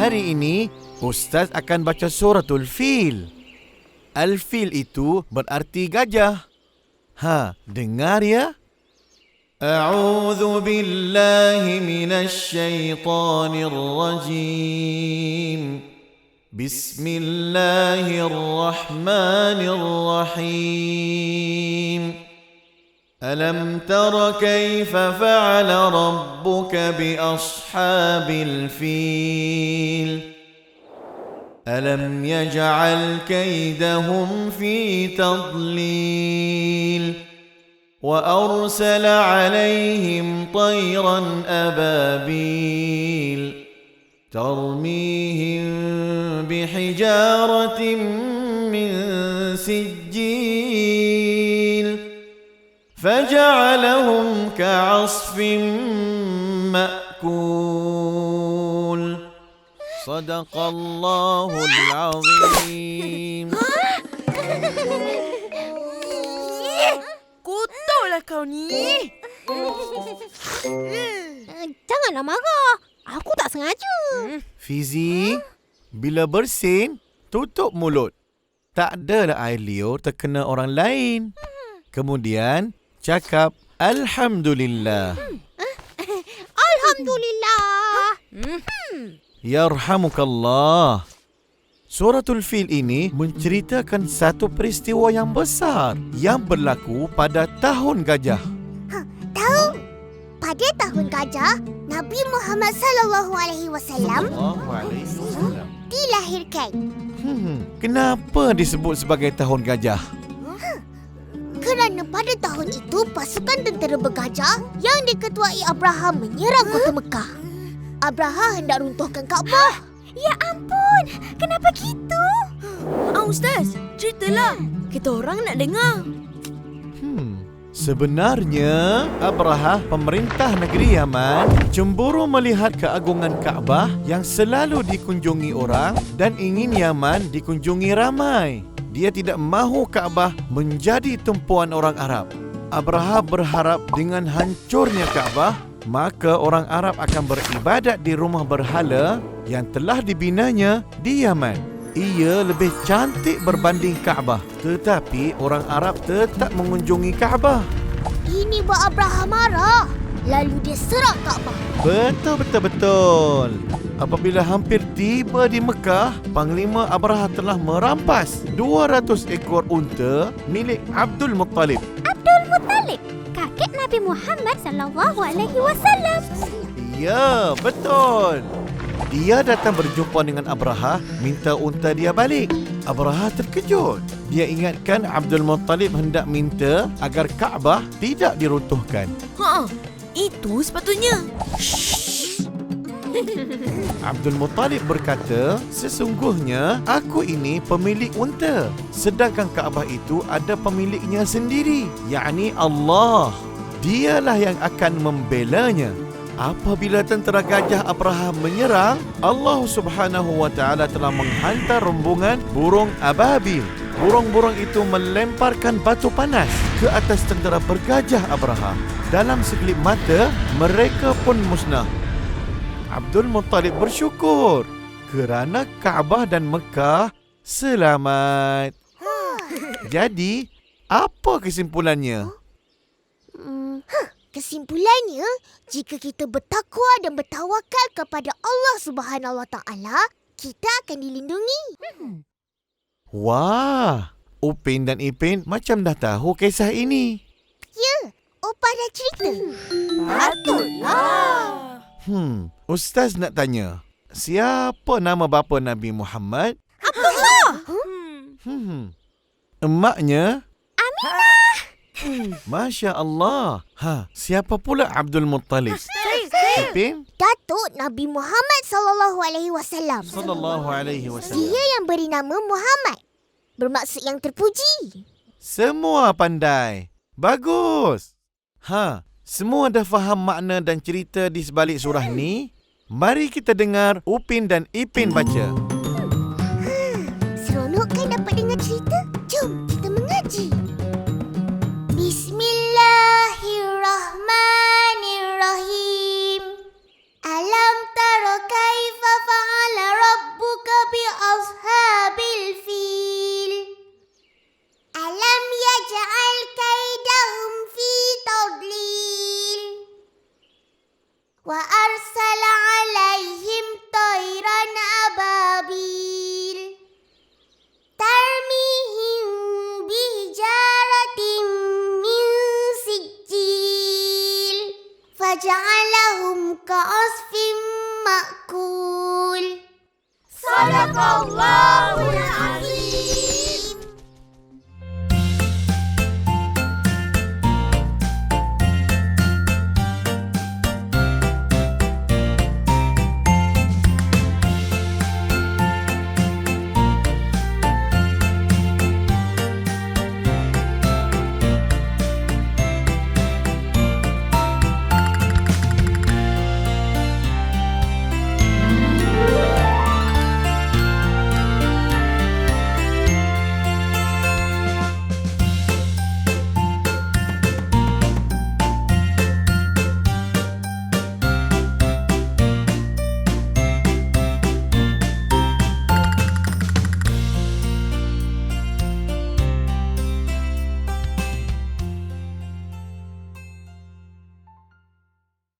Hari ini, Ustaz akan baca suratul Fil. Al-Fil itu berarti gajah. Dengar ya. A'udzu billahi minasy syaithanir rajim. Bismillahirrahmanirrahim. Alam tara kaifa fa'ala rabbuka bi ashabil fil? Alam yaj'al kaydahum fi tadlil? وأرسل عليهم طيرا أبابيل ترميهم بحجارة من سجيل فجعلهم كعصف مأكول صدق الله العظيم. Kotorlah kau ni. Janganlah marah. Aku tak sengaja. Fizi, bila bersin, tutup mulut. Tak adalah air liur terkena orang lain. Kemudian, cakap Alhamdulillah. Alhamdulillah. Yarhamukallah. Suratul Fil ini menceritakan satu peristiwa yang besar yang berlaku pada tahun gajah. Tahu? Pada tahun gajah, Nabi Muhammad SAW dilahirkan. Kenapa disebut sebagai tahun gajah? Kerana pada tahun itu pasukan tentera bergajah yang diketuai Abraham menyerang kota Mekah. Abraham hendak runtuhkan Kaabah. Ya ampun, kenapa gitu? Ustaz, ceritalah. Kita orang nak dengar. Sebenarnya, Abrahah, pemerintah negeri Yaman, cemburu melihat keagungan Kaabah yang selalu dikunjungi orang dan ingin Yaman dikunjungi ramai. Dia tidak mahu Kaabah menjadi tumpuan orang Arab. Abrahah berharap dengan hancurnya Kaabah, maka orang Arab akan beribadat di rumah berhala yang telah dibinanya di Yaman. Ia lebih cantik berbanding Kaabah, tetapi orang Arab tetap mengunjungi Kaabah. Ini buat Abraham marah. Lalu dia serang Kaabah. Betul. Apabila hampir tiba di Mekah, Panglima Abrahah telah merampas 200 ekor unta milik Abdul Muttalib. Abdul Muttalib, kakek Nabi Muhammad SAW. Ya, betul. Dia datang berjumpa dengan Abrahah, minta unta dia balik. Abrahah terkejut. Dia ingatkan Abdul Muttalib hendak minta agar Kaabah tidak diruntuhkan. Itu sepatutnya. Abdul Muttalib berkata, sesungguhnya aku ini pemilik unta, sedangkan Kaabah itu ada pemiliknya sendiri, yakni Allah. Dialah yang akan membelanya. Apabila tentera gajah Abraham menyerang, Allah Subhanahu wa taala telah menghantar rombongan burung ababil. Burung-burung itu melemparkan batu panas ke atas tentera bergajah Abraham. Dalam sekelip mata, mereka pun musnah. Abdul Muttalib bersyukur kerana Kaabah dan Mekah selamat. Jadi, apa kesimpulannya? Kesimpulannya, jika kita bertakwa dan bertawakal kepada Allah Subhanahu Wa Taala, kita akan dilindungi. Wah, Upin dan Ipin macam dah tahu kisah ini. Ya, Opah dah cerita. Patutlah. Ustaz nak tanya, siapa nama bapa Nabi Muhammad? Abdullah. Emaknya? Aminah. Masya Allah. Siapa pula Abdul Muttalib? Ipin? Datuk Nabi Muhammad SAW. Sallallahu alaihi wasallam. Dia yang beri nama Muhammad, bermaksud yang terpuji. Semua pandai. Bagus. Semua dah faham makna dan cerita di sebalik surah ni? Mari kita dengar Upin dan Ipin baca. Seronok kan dapat dengar cerita? Jom kita mengaji. Bismillahirrahmanirrahim. Alam tara kaifa fa'ala فجعلهم كعصف مأكول. Sadaqallahul Azim.